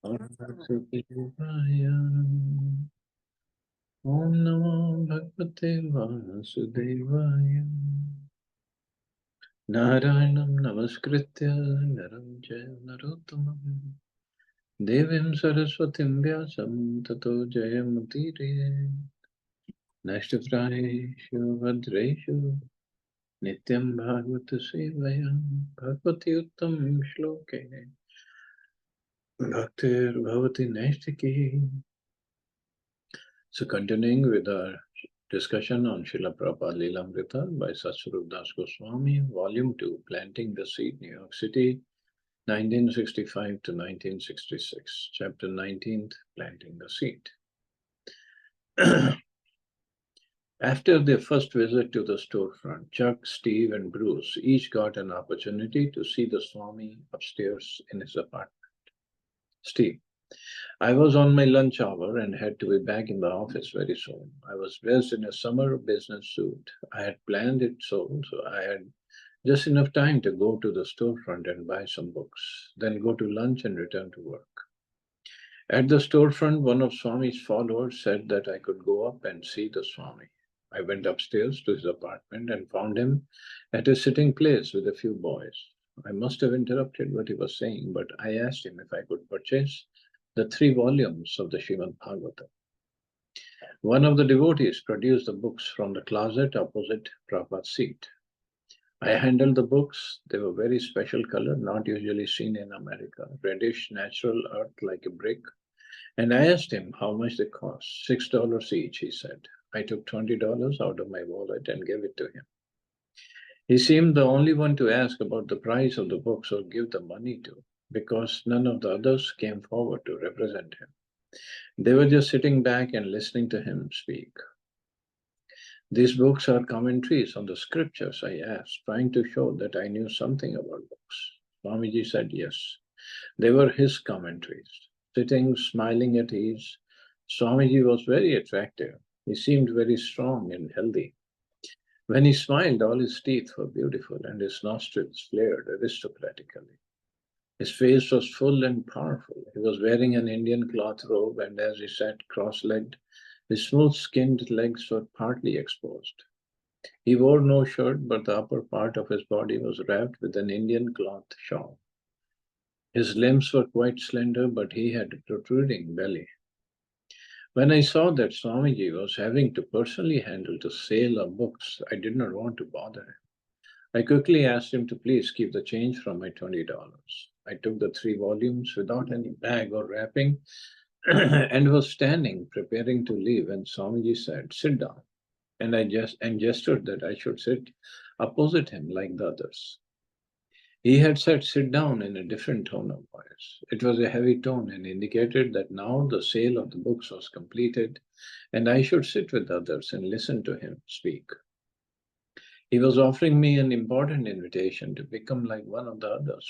Vasudevaya. Om Namo Bhagavate Vasudevaya. Narayanam Namaskritya Naram Jaya Narottamam Devim Saraswatim Vyasam Tato Jayamutire Nashtapraneshu Vadreshu Nityam Bhagavata Sevayam Bhagavati Uttam Shloke Bhaktir Bhavati Naistiki. So continuing with our discussion on Srila Prabhupada Lilamrita by Satsvarup Das Goswami, Volume 2, Planting the Seed, New York City, 1965 to 1966, Chapter 19th, Planting the Seed. After their first visit to the storefront, Chuck, Steve, and Bruce each got an opportunity to see the Swami upstairs in his apartment. Steve: I was on my lunch hour and had to be back in the office very soon. I was dressed in a summer business suit. I had planned it so I had just enough time to go to the storefront and buy some books, then go to lunch and return to work. At the storefront, one of Swami's followers said that I could go up and see the Swami. I went upstairs to his apartment and found him at a sitting place with a few boys. I must have interrupted what he was saying, but I asked him if I could purchase the 3 volumes of the Srimad Bhagavatam. One of the devotees produced the books from the closet opposite Prabhupada's seat. I handled the books. They were very special color, not usually seen in America, reddish, natural earth like a brick. And I asked him how much they cost. $6 each, he said. I took $20 out of my wallet and gave it to him. He seemed the only one to ask about the price of the books or give the money to, because none of the others came forward to represent him. They were just sitting back and listening to him speak. These books are commentaries on the scriptures, I asked, trying to show that I knew something about books. Swamiji said yes. They were his commentaries. Sitting, smiling at ease, Swamiji was very attractive. He seemed very strong and healthy. When he smiled, all his teeth were beautiful and his nostrils flared aristocratically. His face was full and powerful. He was wearing an Indian cloth robe, and as he sat cross-legged, his smooth-skinned legs were partly exposed. He wore no shirt, but the upper part of his body was wrapped with an Indian cloth shawl. His limbs were quite slender, but he had a protruding belly. When I saw that Swamiji was having to personally handle the sale of books, I did not want to bother him. I quickly asked him to please keep the change from my $20. I took the 3 volumes without any bag or wrapping and was standing preparing to leave when Swamiji said, "Sit down." And I gestured that I should sit opposite him like the others. He had said, "Sit down," in a different tone of voice. It was a heavy tone and indicated that now the sale of the books was completed and I should sit with the others and listen to him speak. He was offering me an important invitation to become like one of the others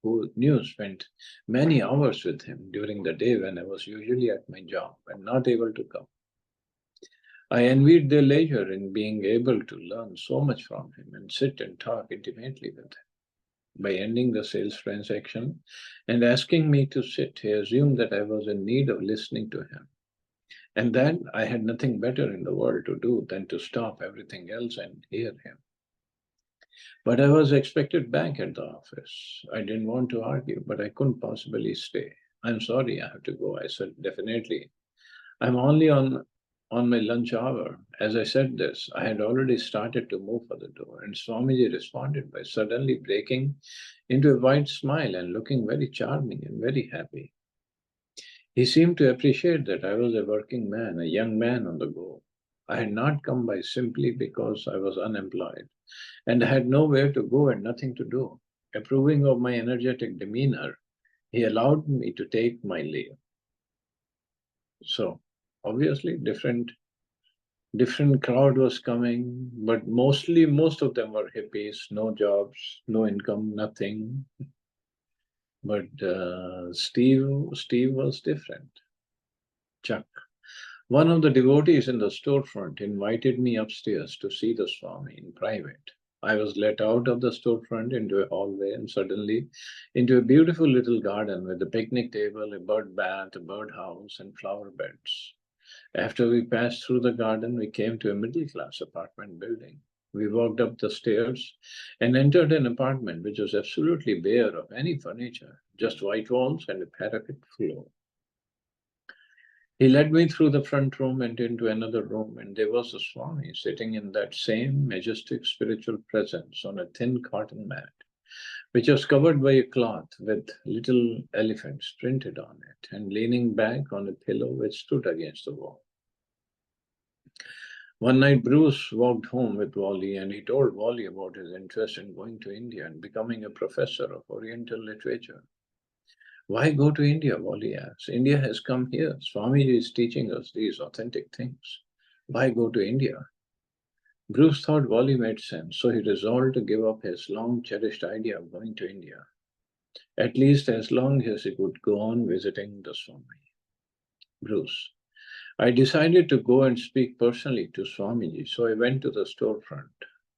who spent many hours with him during the day when I was usually at my job and not able to come. I envied their leisure in being able to learn so much from him and sit and talk intimately with him. By ending the sales transaction and asking me to sit, he assumed that I was in need of listening to him, and that I had nothing better in the world to do than to stop everything else and hear him. But I was expected back at the office. I didn't want to argue, but I couldn't possibly stay. "I'm sorry, I have to go," I said. "Definitely. I'm only on my lunch hour." As I said this, I had already started to move for the door, and Swamiji responded by suddenly breaking into a wide smile and looking very charming and very happy. He seemed to appreciate that I was a working man, a young man on the go. I had not come by simply because I was unemployed and had nowhere to go and nothing to do. Approving of my energetic demeanor, he allowed me to take my leave. So, obviously, different crowd was coming, but most of them were hippies, no jobs, no income, nothing. But Steve was different. Chuck, one of the devotees in the storefront, invited me upstairs to see the Swami in private. I was let out of the storefront into a hallway and suddenly into a beautiful little garden with a picnic table, a bird bath, a bird house, and flower beds. After we passed through the garden, we came to a middle-class apartment building. We walked up the stairs and entered an apartment which was absolutely bare of any furniture, just white walls and a parapet floor. He led me through the front room and into another room, and there was a Swami sitting in that same majestic spiritual presence on a thin cotton mat, which was covered by a cloth with little elephants printed on it, and leaning back on a pillow which stood against the wall. One night, Bruce walked home with Wally, and he told Wally about his interest in going to India and becoming a professor of Oriental literature. Why go to India? Wally asked. India has come here. Swamiji is teaching us these authentic things. Why go to India? Bruce thought Wally made sense, so he resolved to give up his long-cherished idea of going to India, at least as long as he could go on visiting the Swami. Bruce. I decided to go and speak personally to Swamiji, so I went to the storefront.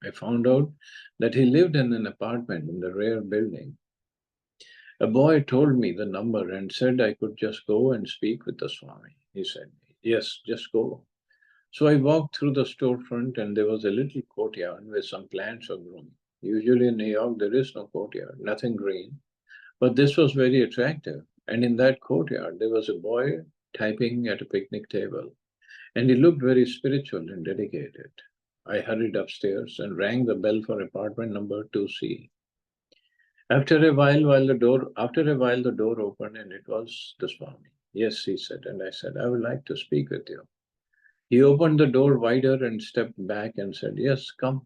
I found out that he lived in an apartment in the rear building. A boy told me the number and said I could just go and speak with the Swami. He said, yes, just go. So I walked through the storefront and there was a little courtyard with some plants of blooming. Usually in New York, there is no courtyard, nothing green. But this was very attractive. And in that courtyard, there was a boy typing at a picnic table. And he looked very spiritual and dedicated. I hurried upstairs and rang the bell for apartment number 2C. After a while, the door opened and it was the Swami. Yes, he said, and I said, I would like to speak with you. He opened the door wider and stepped back and said, yes, come.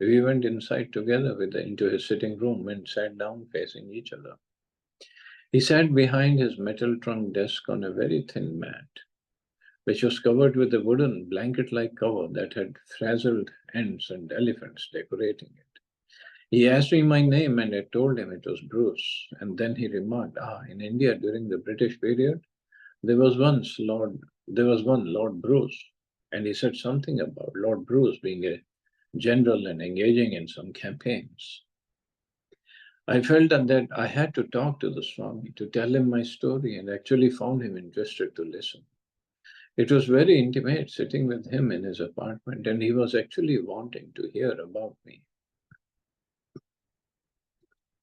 We went inside together into his sitting room and sat down facing each other. He sat behind his metal trunk desk on a very thin mat, which was covered with a wooden blanket-like cover that had frazzled ends and elephants decorating it. He asked me my name and I told him it was Bruce. And then he remarked, in India during the British period, there was one Lord Bruce. And he said something about Lord Bruce being a general and engaging in some campaigns. I felt that I had to talk to the Swami to tell him my story and actually found him interested to listen. It was very intimate sitting with him in his apartment and he was actually wanting to hear about me.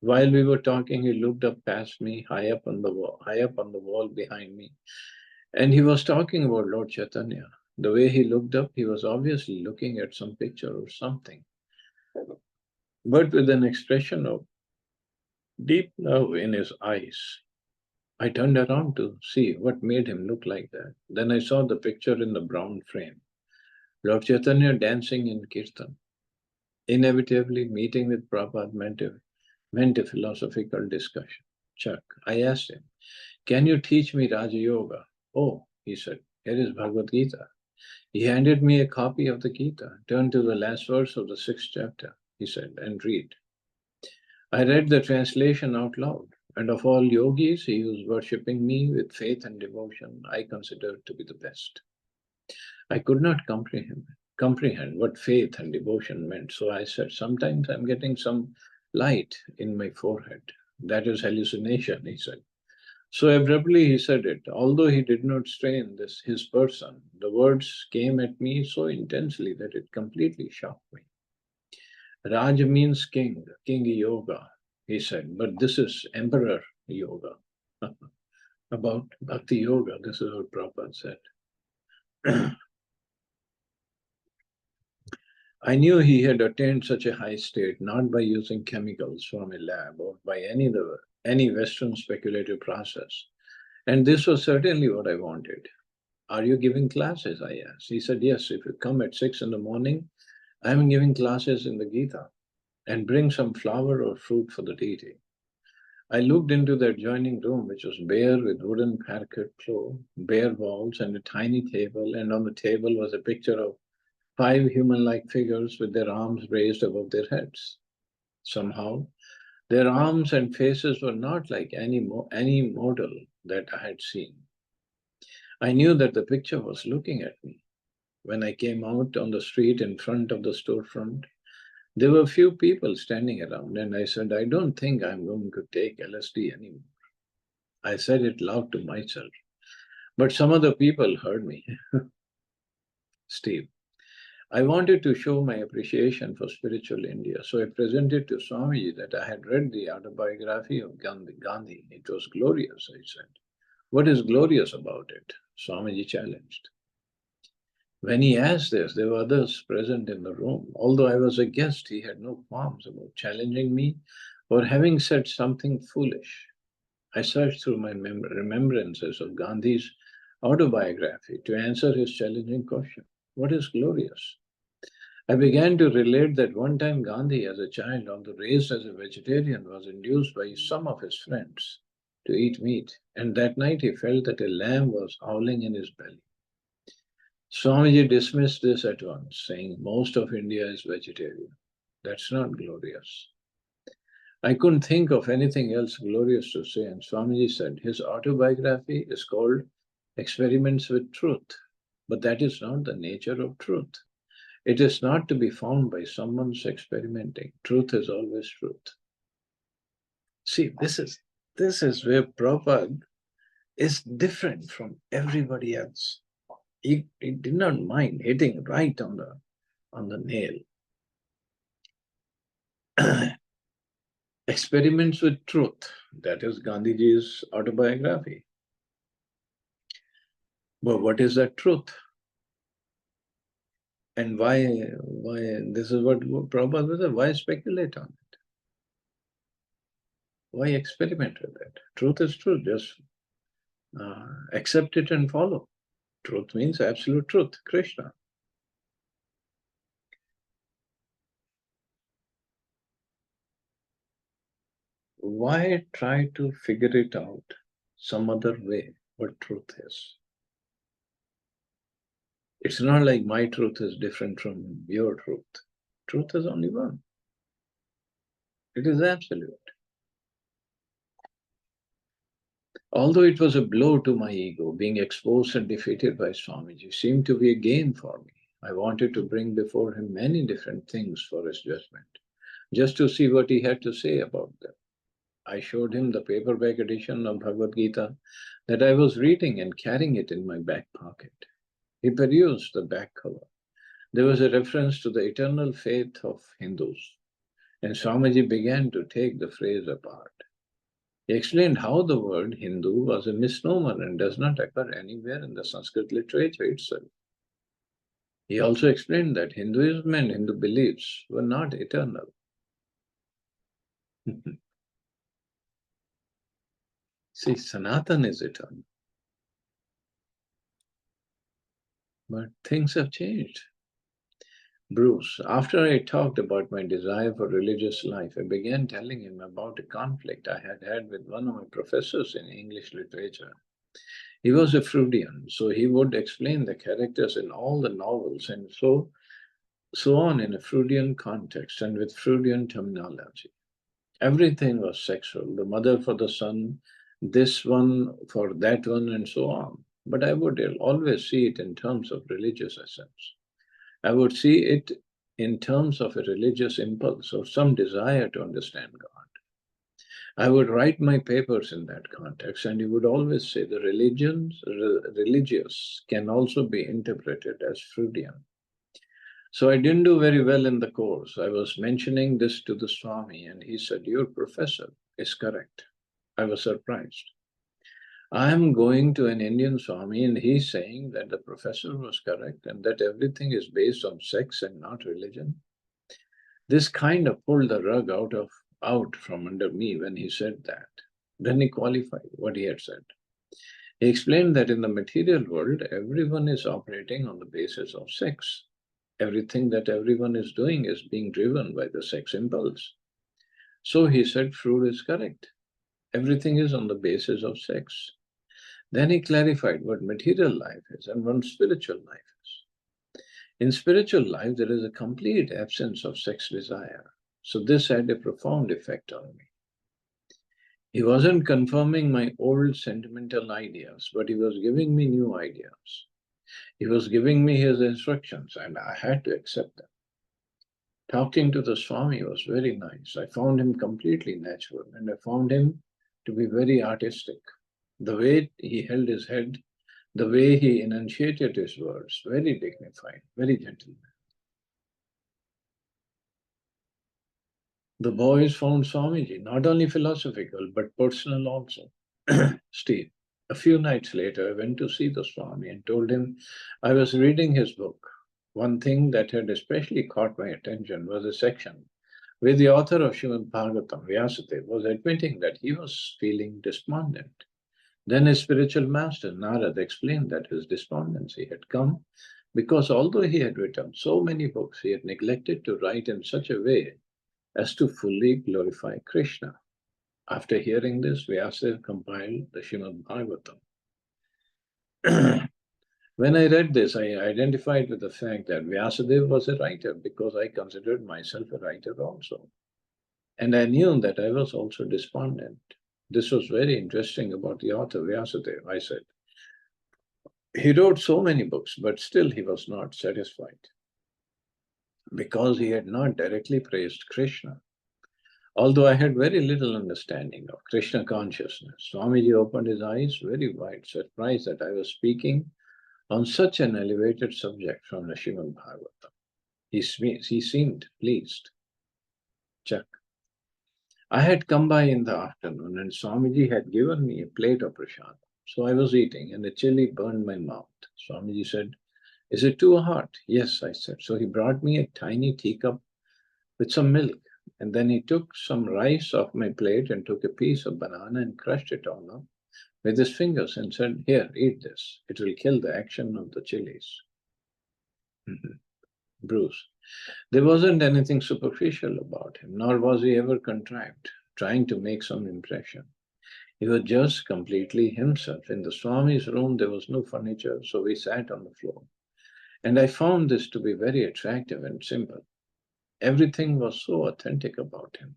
While we were talking, he looked up past me, high up on the wall behind me, and he was talking about Lord Chaitanya. The way he looked up, he was obviously looking at some picture or something, but with an expression of deep love in his eyes. I turned around to see what made him look like that. Then I saw the picture in the brown frame. Lord Chaitanya dancing in Kirtan. Inevitably, meeting with Prabhupada meant a philosophical discussion. Chuck, I asked him, can you teach me Raja Yoga? Oh, he said, here is Bhagavad Gita. He handed me a copy of the Gita. Turn to the last verse of the 6th chapter, he said, and read. I read the translation out loud. And of all yogis, he was worshipping me with faith and devotion I considered to be the best. I could not comprehend what faith and devotion meant. So I said, sometimes I'm getting some light in my forehead. That is hallucination, he said. So abruptly he said it. Although he did not strain his person, the words came at me so intensely that it completely shocked me. Raj means king yoga, he said, but this is emperor yoga. About bhakti yoga, this is what Prabhupada said. I knew he had attained such a high state not by using chemicals from a lab or by any Western speculative process. And this was certainly what I wanted. Are you giving classes? I asked. He said, yes, if you come at 6 in the morning, I'm giving classes in the Gita and bring some flower or fruit for the deity. I looked into the adjoining room, which was bare with wooden parquet floor, bare walls and a tiny table, and on the table was a picture of 5 human-like figures with their arms raised above their heads. Somehow, their arms and faces were not like any model that I had seen. I knew that the picture was looking at me. When I came out on the street in front of the storefront, There were few people standing around, and I said, I don't think I'm going to take LSD anymore. I said it loud to myself, but some other people heard me. Steve, I wanted to show my appreciation for spiritual India, so I presented to Swamiji that I had read the autobiography of Gandhi. It was glorious, I said. What is glorious about it? Swamiji challenged. When he asked this, there were others present in the room. Although I was a guest, he had no qualms about challenging me or having said something foolish. I searched through my remembrances of Gandhi's autobiography to answer his challenging question. What is glorious? I began to relate that one time Gandhi, as a child, although raised as a vegetarian, was induced by some of his friends to eat meat, and that night he felt that a lamb was howling in his belly. Swamiji dismissed this at once, saying most of India is vegetarian. That's not glorious. I couldn't think of anything else glorious to say, and Swamiji said his autobiography is called Experiments with Truth, but that is not the nature of truth. It is not to be found by someone's experimenting. Truth is always truth. See, this is where Prabhupada is different from everybody else. He did not mind hitting right on the nail. Experiments with Truth, that is Gandhiji's autobiography. But what is that truth? And why this is what Prabhupada said, why speculate on it? Why experiment with it? Truth is truth, just accept it and follow. Truth means absolute truth, Krishna. Why try to figure it out some other way, what truth is? It's not like my truth is different from your truth. Truth is only one. It is absolute. Although it was a blow to my ego, being exposed and defeated by Swamiji seemed to be a gain for me. I wanted to bring before him many different things for his judgment, just to see what he had to say about them. I showed him the paperback edition of Bhagavad Gita that I was reading and carrying it in my back pocket. He perused the back cover. There was a reference to the eternal faith of Hindus, and Swamiji began to take the phrase apart. He explained how the word Hindu was a misnomer and does not occur anywhere in the Sanskrit literature itself. He also explained that Hinduism and Hindu beliefs were not eternal. See, Sanatan is eternal. But things have changed. Bruce, after I talked about my desire for religious life, I began telling him about a conflict I had had with one of my professors in English literature. He was a Freudian, so he would explain the characters in all the novels and so on in a Freudian context and with Freudian terminology. Everything was sexual, the mother for the son, this one for that one, and so on. But I would always see it in terms of religious essence. I would see it in terms of a religious impulse or some desire to understand God. I would write my papers in that context, and he would always say the religious can also be interpreted as Freudian. So I didn't do very well in the course. I was mentioning this to the Swami, and he said, your professor is correct. I was surprised. I am going to an Indian Swami, and he's saying that the professor was correct and that everything is based on sex and not religion. This kind of pulled the rug out from under me when he said that. Then he qualified what he had said. He explained that in the material world, everyone is operating on the basis of sex. Everything that everyone is doing is being driven by the sex impulse. So he said Freud is correct. Everything is on the basis of sex. Then he clarified what material life is and what spiritual life is. In spiritual life, there is a complete absence of sex desire. So this had a profound effect on me. He wasn't confirming my old sentimental ideas, but he was giving me new ideas. He was giving me his instructions, and I had to accept them. Talking to the Swami was very nice. I found him completely natural, and I found him to be very artistic. The way he held his head, the way he enunciated his words, very dignified, very gentle. The boys found Swamiji not only philosophical but personal also. Steve, a few nights later, I went to see the Swami and told him I was reading his book. One thing that had especially caught my attention was a section where the author of Srimad Bhagavatam, Vyasadeva, was admitting that he was feeling despondent. Then his spiritual master, Narad, explained that his despondency had come because although he had written so many books, he had neglected to write in such a way as to fully glorify Krishna. After hearing this, Vyasadeva compiled the Srimad Bhagavatam. When I read this, I identified with the fact that Vyasadeva was a writer because I considered myself a writer also. And I knew that I was also despondent. This was very interesting about the author Vyasadeva, I said. He wrote so many books, but still he was not satisfied because he had not directly praised Krishna. Although I had very little understanding of Krishna consciousness, Swamiji opened his eyes very wide, surprised that I was speaking on such an elevated subject from the Srimad Bhagavatam. He seemed pleased. Check. I had come by in the afternoon and Swamiji had given me a plate of prasad. So I was eating and the chili burned my mouth. Swamiji said, "Is it too hot?" "Yes," I said. So he brought me a tiny teacup with some milk. And then he took some rice off my plate and took a piece of banana and crushed it all up with his fingers and said, "Here, eat this. It will kill the action of the chilies." Bruce. There wasn't anything superficial about him, nor was he ever contrived, trying to make some impression. He was just completely himself. In the Swami's room, there was no furniture, so we sat on the floor. And I found this to be very attractive and simple. Everything was so authentic about him.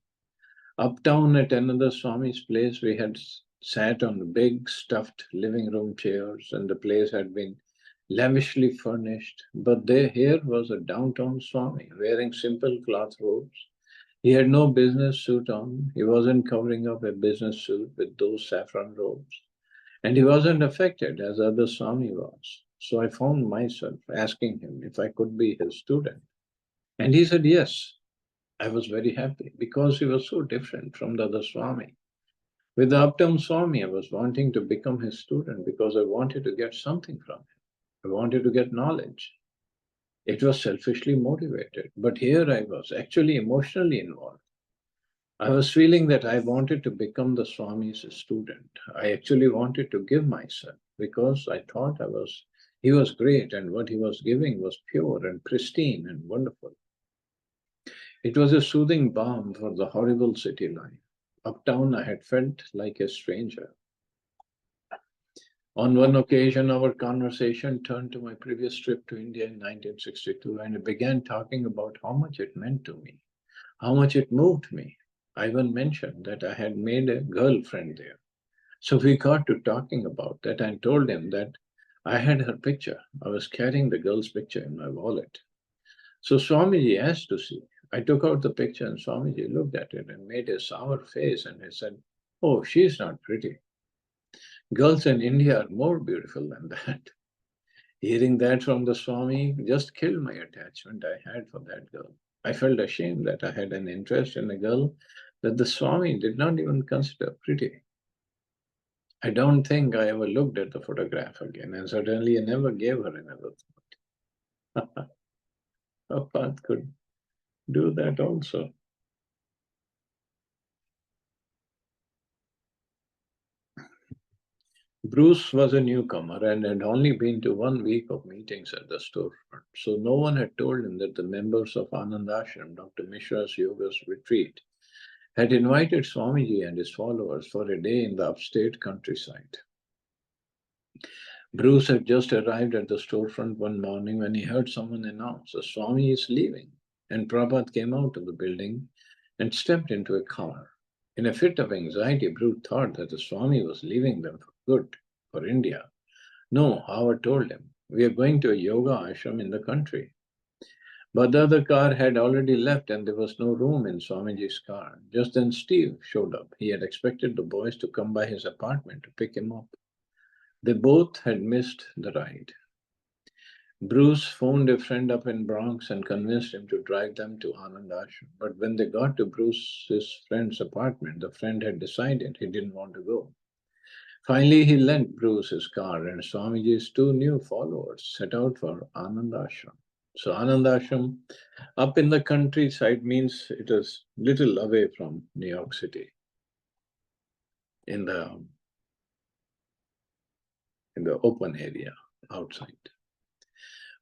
Uptown at another Swami's place, we had sat on big stuffed living room chairs, and the place had been lavishly furnished. But here was a downtown Swami wearing simple cloth robes. He had no business suit on. He wasn't covering up a business suit with those saffron robes. And he wasn't affected as other Swami was. So I found myself asking him if I could be his student. And he said yes. I was very happy because he was so different from the other Swami. With the Uptown Swami, I was wanting to become his student because I wanted to get something from him. I wanted to get knowledge. It was selfishly motivated, but here I was actually emotionally involved. I was feeling that I wanted to become the Swami's student. I actually wanted to give myself because I thought he was great and what he was giving was pure and pristine and wonderful. It was a soothing balm for the horrible city life. Uptown, I had felt like a stranger. On one occasion, our conversation turned to my previous trip to India in 1962, and I began talking about how much it meant to me, how much it moved me. I even mentioned that I had made a girlfriend there. So we got to talking about that and told him that I had her picture. I was carrying the girl's picture in my wallet. So Swamiji asked to see. I took out the picture and Swamiji looked at it and made a sour face and he said, "Oh, she's not pretty. Girls in India are more beautiful than that." Hearing that from the Swami just killed my attachment I had for that girl. I felt ashamed that I had an interest in a girl that the Swami did not even consider pretty. I don't think I ever looked at the photograph again, and certainly I never gave her another thought. Prabhupada could do that also. Bruce was a newcomer and had only been to 1 week of meetings at the storefront, so no one had told him that the members of Anand Ashram, Dr. Mishra's yoga's retreat, had invited Swamiji and his followers for a day in the upstate countryside. Bruce had just arrived at the storefront one morning when he heard someone announce, "The Swami is leaving," and Prabhupada came out of the building and stepped into a car. In a fit of anxiety, Bruce thought that the Swami was leaving them for good, for India. "No," Howard told him, "we are going to a yoga ashram in the country." But the other car had already left and there was no room in Swamiji's car. Just then Steve showed up. He had expected the boys to come by his apartment to pick him up. They both had missed the ride. Bruce phoned a friend up in Bronx and convinced him to drive them to Anand Ashram. But when they got to Bruce's friend's apartment, the friend had decided he didn't want to go. Finally, he lent Bruce his car, and Swamiji's two new followers set out for Anand Ashram. So Anand Ashram, up in the countryside, means it is little away from New York City, in the open area outside.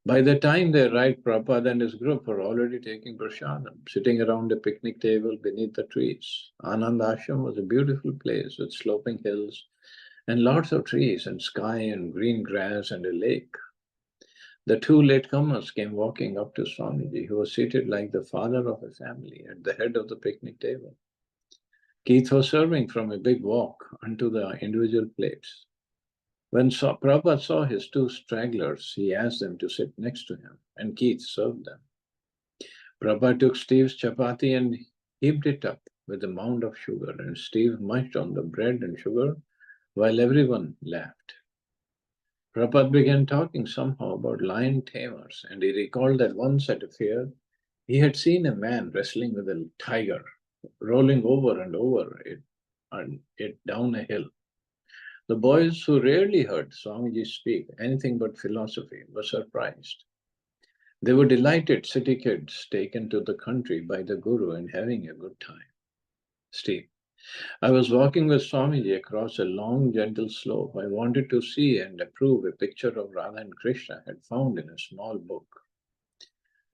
By the time they arrived, Prabhupada and his group were already taking prasadam, sitting around a picnic table beneath the trees. Anand Ashram was a beautiful place with sloping hills and lots of trees and sky and green grass and a lake. The two latecomers came walking up to Swamiji, who was seated like the father of a family at the head of the picnic table. Keith was serving from a big wok onto the individual plates. When Prabhupada saw his two stragglers, he asked them to sit next to him, and Keith served them. Prabhupada took Steve's chapati and heaped it up with a mound of sugar, and Steve munched on the bread and sugar while everyone laughed. Prabhupada began talking somehow about lion tamers, and he recalled that once at a fair, he had seen a man wrestling with a tiger, rolling over and over it down a hill. The boys, who rarely heard Swamiji speak anything but philosophy, were surprised. They were delighted city kids taken to the country by the Guru and having a good time. Steve, I was walking with Swamiji across a long, gentle slope. I wanted to see and approve a picture of Radha and Krishna I had found in a small book,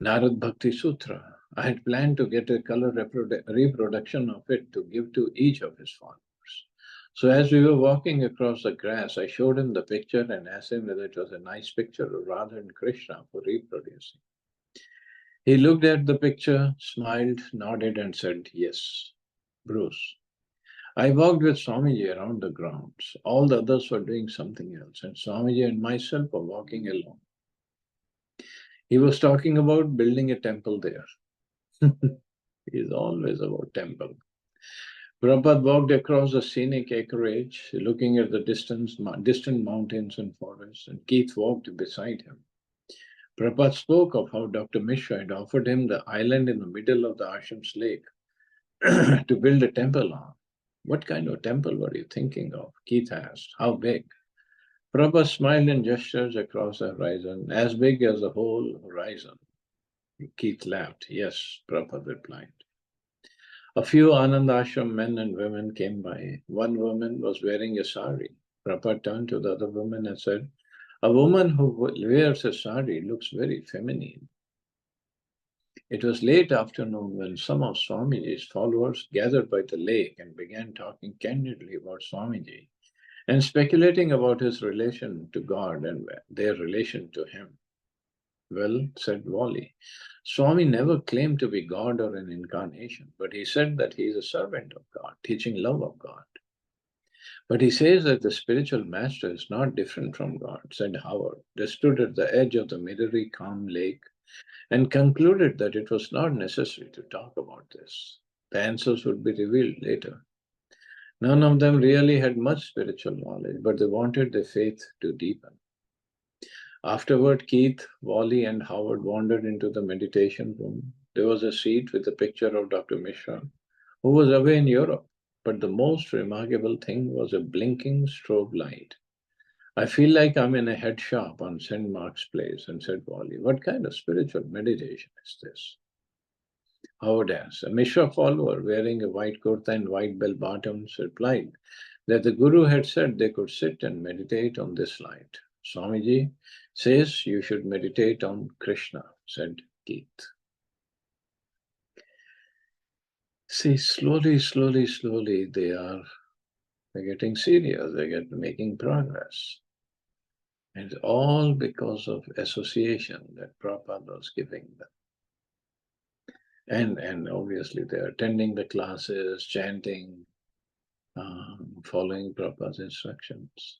Narad Bhakti Sutra. I had planned to get a color reproduction of it to give to each of his followers. So as we were walking across the grass, I showed him the picture and asked him whether it was a nice picture of Radha and Krishna for reproducing. He looked at the picture, smiled, nodded, and said, yes. Bruce, I walked with Swamiji around the grounds. All the others were doing something else, and Swamiji and myself were walking alone. He was talking about building a temple there. He's always about temple. Prabhupada walked across the scenic acreage, looking at the distant mountains and forests, and Keith walked beside him. Prabhupada spoke of how Dr. Mishra had offered him the island in the middle of the ashram's lake to build a temple on. What kind of temple were you thinking of? Keith asked. How big? Prabhupada smiled and gestures across the horizon, as big as the whole horizon. Keith laughed. Yes, Prabhupada replied. A few Anand Ashram men and women came by. One woman was wearing a sari. Prabhupada turned to the other woman and said, a woman who wears a sari looks very feminine. It was late afternoon when some of Swamiji's followers gathered by the lake and began talking candidly about Swamiji and speculating about his relation to God and their relation to him. Well, said Wally, Swami never claimed to be God or an incarnation, but he said that he is a servant of God, teaching love of God. But he says that the spiritual master is not different from God, said Howard. They stood at the edge of the mirrory, calm lake and concluded that it was not necessary to talk about this. The answers would be revealed later. None of them really had much spiritual knowledge, but they wanted their faith to deepen. Afterward, Keith, Wally, and Howard wandered into the meditation room. There was a seat with a picture of Dr. Mishra, who was away in Europe. But the most remarkable thing was a blinking strobe light. I feel like I'm in a head shop on St. Mark's Place, and said Wally, what kind of spiritual meditation is this? Howard asked. A Mishra follower wearing a white kurta and white bell bottoms replied that the Guru had said they could sit and meditate on this light. Swamiji says you should meditate on Krishna, said Keith. See, slowly, they're getting serious, they're making progress. And all because of association that Prabhupada was giving them. And obviously they're attending the classes, chanting, following Prabhupada's instructions.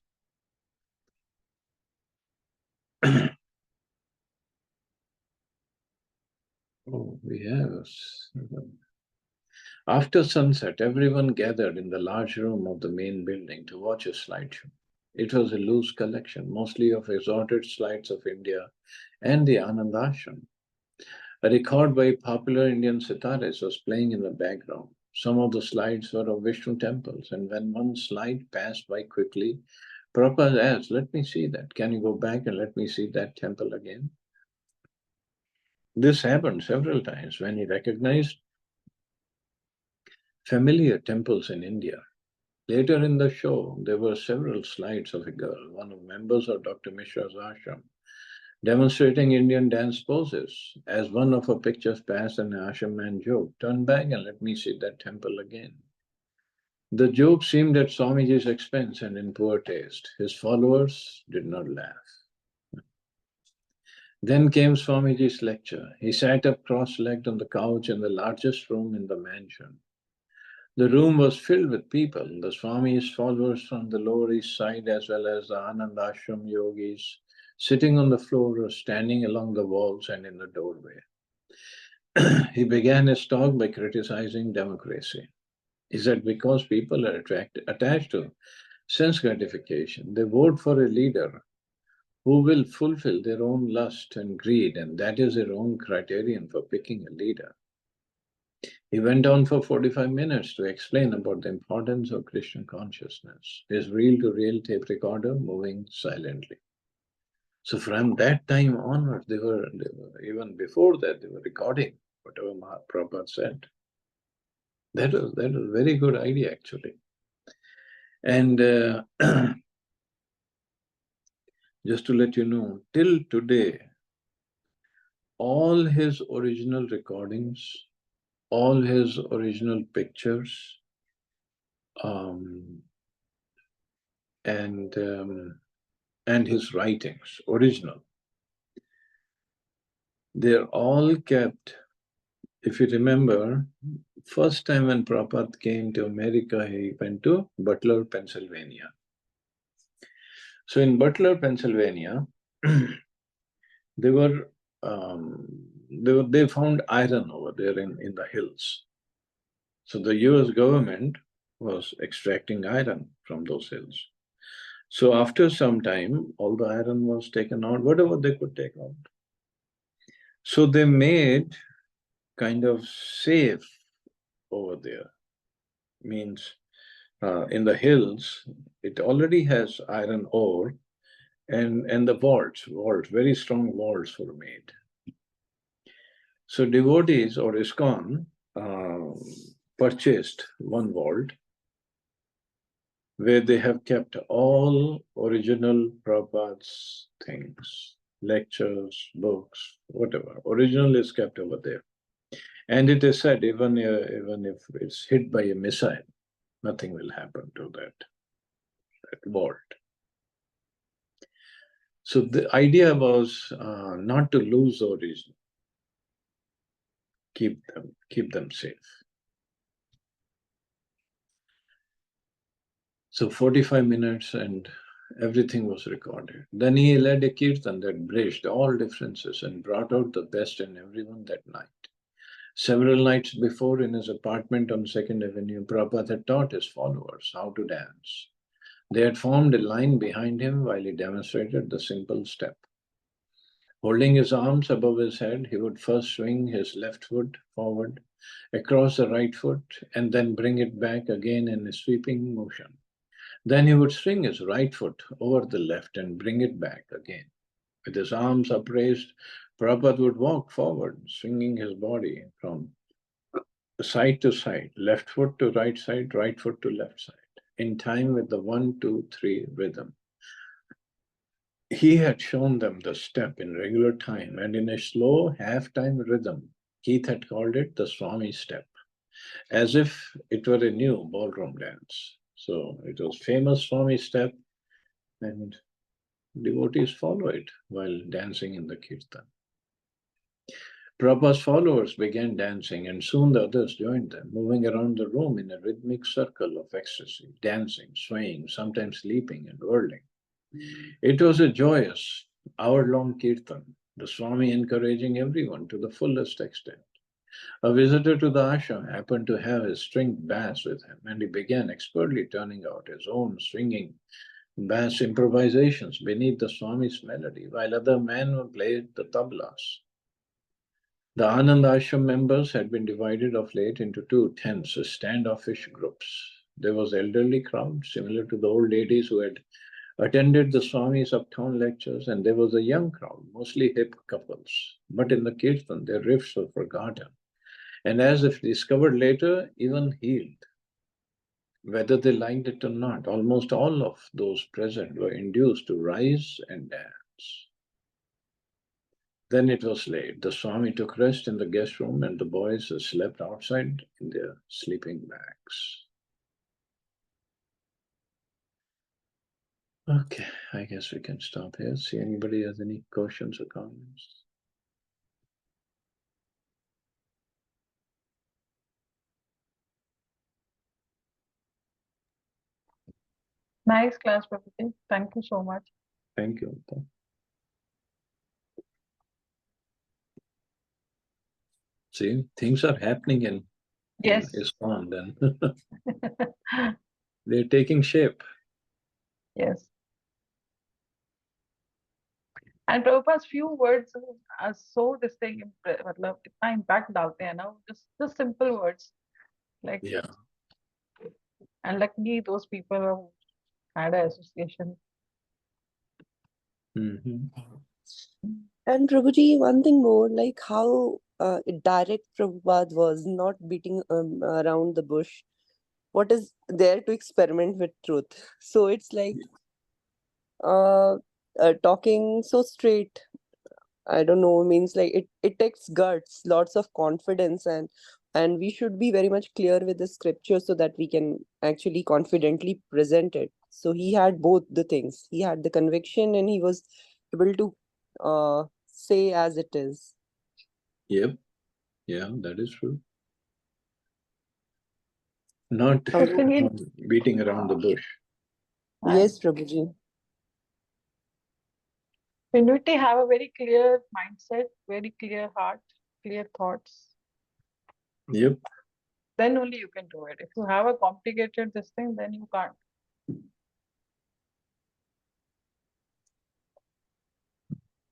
Oh, we have. After sunset, everyone gathered in the large room of the main building to watch a slideshow. It was a loose collection, mostly of assorted slides of India and the Anand Ashram. A record by popular Indian sitaris was playing in the background. Some of the slides were of Vishnu temples, and when one slide passed by quickly, Prabhupada asked, "Let me see that. Can you go back and let me see that temple again?" This happened several times when he recognized familiar temples in India. Later in the show, there were several slides of a girl, one of members of Dr. Mishra's ashram, demonstrating Indian dance poses. As one of her pictures passed, an ashram man joked, "Turn back and let me see that temple again." The joke seemed at Swamiji's expense and in poor taste. His followers did not laugh. Then came Swamiji's lecture. He sat up cross-legged on the couch in the largest room in the mansion. The room was filled with people, the Swami's followers from the Lower East Side as well as the Anand Ashram yogis, sitting on the floor or standing along the walls and in the doorway. He began his talk by criticizing democracy. He said because people are attached to sense gratification, they vote for a leader who will fulfill their own lust and greed, and that is their own criterion for picking a leader. He went on for 45 minutes to explain about the importance of Krishna consciousness, his reel-to-reel tape recorder moving silently. So from that time onward, they were even before that, they were recording whatever Prabhupada said. That was a very good idea, actually. And just to let you know, till today, all his original recordings, all his original pictures, and his writings, original, they're all kept. If you remember, first time when Prabhupada came to America, he went to Butler, Pennsylvania. So in Butler, Pennsylvania, they found iron over there in the hills. So the US government was extracting iron from those hills. So after some time, all the iron was taken out, whatever they could take out. So they made kind of safe over there. Means in the hills, it already has iron ore, and the vaults, very strong vaults were made. So devotees or ISKCON purchased one vault where they have kept all original Prabhupada's things, lectures, books, whatever. Original is kept over there. And it is said, even if it's hit by a missile, nothing will happen to that vault. So the idea was not to lose the original, keep them safe. So 45 minutes and everything was recorded. Then he led a kirtan that bridged all differences and brought out the best in everyone that night. Several nights before, in his apartment on 2nd Avenue, Prabhupada had taught his followers how to dance. They had formed a line behind him while he demonstrated the simple step. Holding his arms above his head, he would first swing his left foot forward, across the right foot, and then bring it back again in a sweeping motion. Then he would swing his right foot over the left and bring it back again. With his arms upraised, Prabhupada would walk forward, swinging his body from side to side, left foot to right side, right foot to left side, in time with the 1, 2, 3 rhythm. He had shown them the step in regular time, and in a slow half-time rhythm, Keith had called it the Swami step, as if it were a new ballroom dance. So it was famous Swami step, and devotees follow it while dancing in the kirtan. Prabhupada's followers began dancing, and soon the others joined them, moving around the room in a rhythmic circle of ecstasy, dancing, swaying, sometimes leaping and whirling. It was a joyous, hour-long kirtan, the Swami encouraging everyone to the fullest extent. A visitor to the ashram happened to have his string bass with him, and he began expertly turning out his own swinging bass improvisations beneath the Swami's melody, while other men played the tablas. The Anand Ashram members had been divided of late into two tense, standoffish groups. There was elderly crowd, similar to the old ladies who had attended the Swami's uptown lectures, and there was a young crowd, mostly hip couples. But in the kirtan, their riffs were forgotten, and as if discovered later, even healed. Whether they liked it or not, almost all of those present were induced to rise and dance. Then it was late. The Swami took rest in the guest room, and the boys slept outside in their sleeping bags. Okay, I guess we can stop here. See anybody has any questions or comments? Nice class, Prabhupada. Thank you so much. Thank you. See, things are happening in Yes. ISKCON then. They're taking shape. Yes. And Prabhupada's few words are so distinct, मतलब इतना impact डालते हैं ना, just simple words, like Yeah. and luckily those people who had an association. And Prabhuji, one thing more, like how direct Prabhupada was, not beating around the bush. What is there to experiment with truth? So it's like talking so straight. I don't know, means like it takes guts, lots of confidence, and we should be very much clear with the scripture so that we can actually confidently present it. So he had both the things. He had the conviction and he was able to say as it is. Yep. Yeah, that is true. Not beating around the bush. Yes, Prabhuji. We need to have a very clear mindset, very clear heart, clear thoughts. Yep. Then only you can do it. If you have a complicated this thing, then you can't.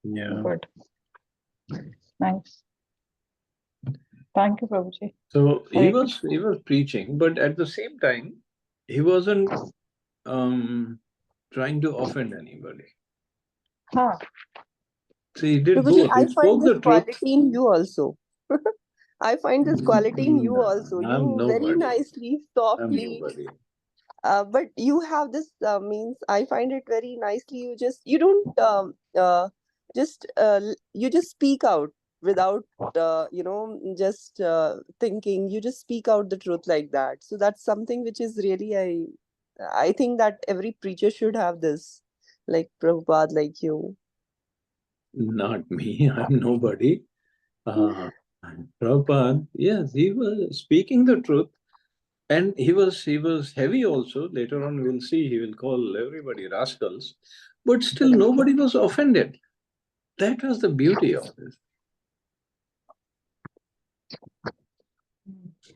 Yeah. Good. Nice. Thank you, Prabhuji. So he was preaching, but at the same time, he wasn't trying to offend anybody. Huh. So he did Prabhuji, both. I He spoke find this the quality truth. in you also. I find this quality in you also. I'm You nobody. very nicely, I'm softly. nobody. But you have this means I find it very nicely. You don't you just speak out without just thinking. You just speak out the truth like that. So that's something which is really I think that every preacher should have this, like Prabhupada, like you. Not me. I'm nobody. Prabhupada, yes, he was speaking the truth. And he was heavy also. Later on, we'll see he will call everybody rascals, but still nobody was offended. That was the beauty of this.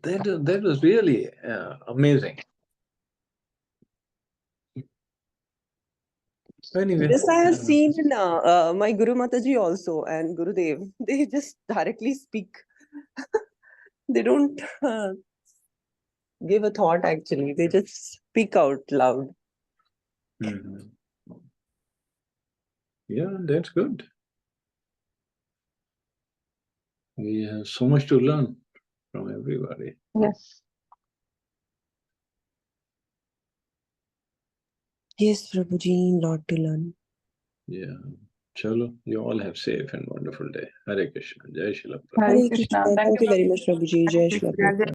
That was really amazing. Anyway, This I have seen in my Guru Mataji also and Gurudev. They just directly speak. They don't give a thought actually. They just speak out loud. Yeah, that's good. We have so much to learn from everybody. Yes. Yes, Prabhuji, lot to learn. Yeah. Chalo, you all have safe and wonderful day. Hare Krishna. Jai Srila Prabhupada. Hare Krishna. Thank you very much, Prabhuji. Jai Shri Prabhupada.